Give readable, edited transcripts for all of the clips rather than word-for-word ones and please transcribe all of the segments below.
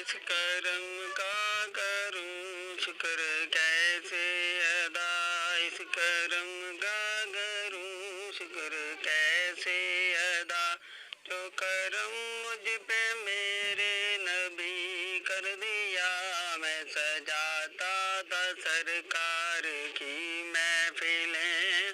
اس کرم کا کروں شکر کیسے ادا، اس کرم کا کروں شکر کیسے ادا، جو کرم مجھ پہ میرے نبی کر دیا، میں سجاتا تھا سرکار کی محفلیں،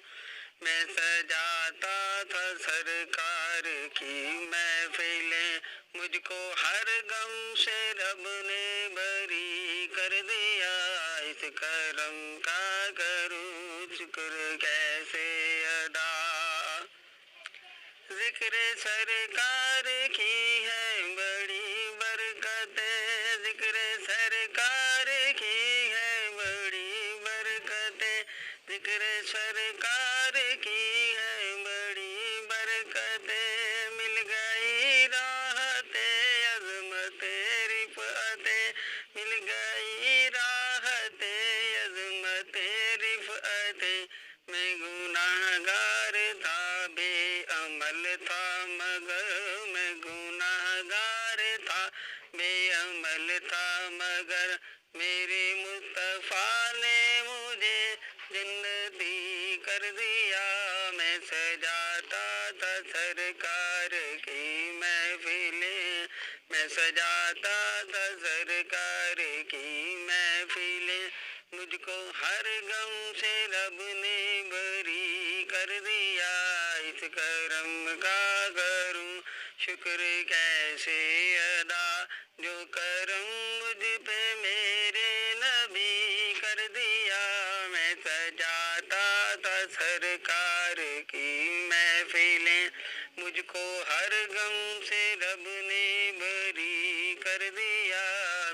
میں سجاتا تھا سرکار کی محفلیں، مجھ کو ہر غم سے رب نے بری کر دیا، اس کرم کا کروں شکر کیسے ادا۔ ذکر سرکار کی ہے بڑی برکتیں، ذکر سرکار کی ہے بڑی برکتیں، ذکر سرکار کی ہے بڑی برکتیں، مل گئی راحت عظمت رفعتیں، مل گئی راحت عظمت رفعتیں، میں گناہ گار تھا بے عمل تھا مگر، میں گناہ گار تھا بے عمل تھا مگر، میرے مصطفیٰ نے مجھے جنتی کر دیا، میں سجاتا تھا سرکار کی محفلیں، میں سجاتا تھا سرکار کی محفلیں، مجھ کو ہر غم سے رب نے بری کر دیا، اس کرم کا کروں شکر کیسے ادا، جو کرم مجھ پہ میرے نبی کر دیا، میں سجاتا تھا سرکار کی محفلیں، مجھ کو ہر غم سے رب نے بری کر دیا،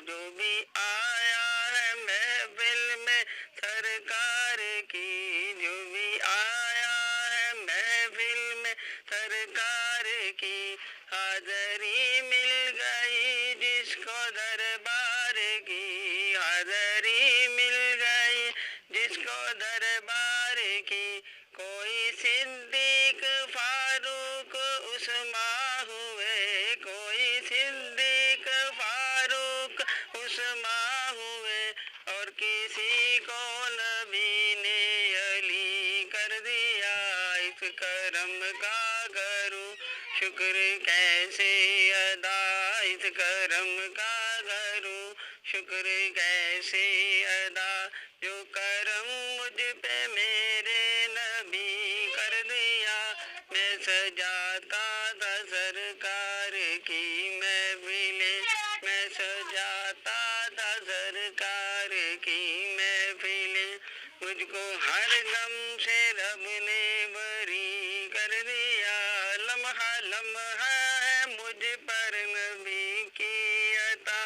جو بھی آیا ہے محفل میں سرکار کی، جو بھی آیا ہے محفل میں سرکار کی، حاضری مل گئی جس کو دربار کی، حاضری مل گئی جس کو دربار کی، کوئی صدیق فاروق عثمان ہوئے، کوئی صدیق فاروق عثمان ہوئے، اور کسی کو نبی نے علی کر دیا، اس کرم کا کروں شکر کیسے ادا، اس کرم کا کروں شکر کیسے ادا، جو کرم مجھ پہ میرے نبی کر دیا، میں سجاتا تھا سرکار کی محفلیں، میں سجاتا تھا سرکار کی محفلیں، مجھ کو ہر غم سے رب نے بری کر دیا، لمحہ لمحہ ہے مجھ پر نبی کی عطا،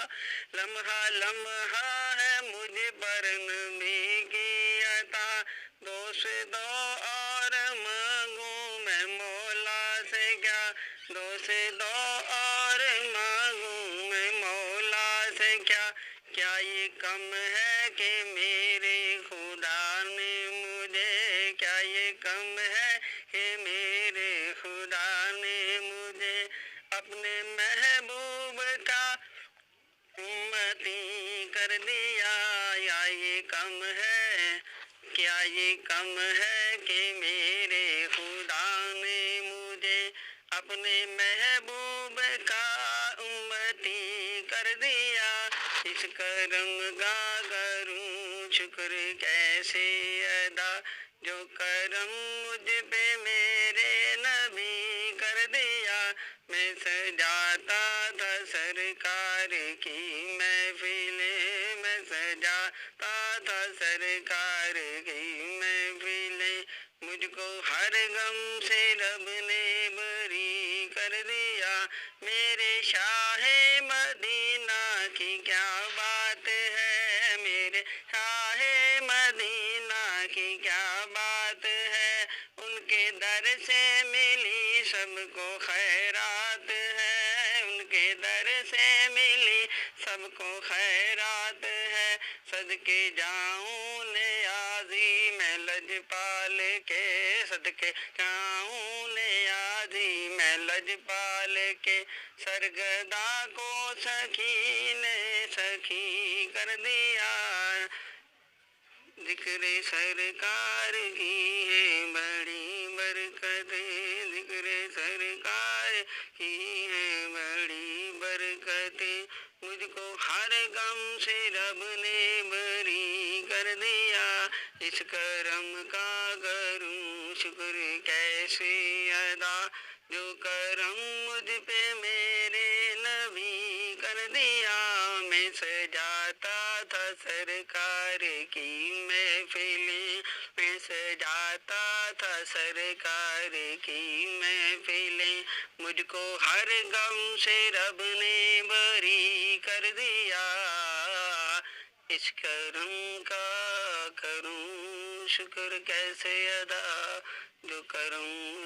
لمحہ لمحہ ہے مجھ پر نبی کی عطا، دوستوں اور مانگوں میں مولا سے کیا، دوستوں اور مانگوں میں مولا سے کیا، کیا یہ کم ہے کہ میرے خدا نے مجھے، کیا یہ کم ہے کہ میرے خدا نے مجھے اپنے محبوب کا امتی کر دیا، یا یہ کم ہے، کیا یہ کم ہے کہ میرے خدا نے مجھے اپنے محبوب کا امتی کر دیا، اس کرم کا کروں شکر کیسے ادا، جو کرم مجھ پہ میرے نبی کر دیا، میں سجاتا تھا سرکار کی محفلیں، میں سجاتا تھا سرکار کی محفلیں، مجھ کو ہر غم سے رب نے بری کر دیا، میرے شاہ مدینہ کی کیا بات ہے، میرے شاہ مدینہ کی کیا بات ہے، ان کے در سے ملی سب کو خیرات ہے، ان کے در سے ملی سب کو خیرات ہے، صدقے جاؤں نیازی میں لجپال کے صدقے جاؤں نیازی میں لجپال کے سرگدا کو سخی نے سخی کر دیا ذکر سرکار کی ہے بڑی برکت ذکر سرکار کی ہے بڑی برکت مجھ کو ہر غم سے رب نے بری کر دیا اس کرم کا کروں شکر کیسے ادا جو کرم مجھ پہ میرے نبی کر دیا میں سجاتا تھا سرکار کی محفلیں میں سجاتا تھا سرکار کی محفلیں مجھ کو ہر غم سے رب نے بری کر دیا اس کرم کا کروں شکر کیسے ادا جو کرم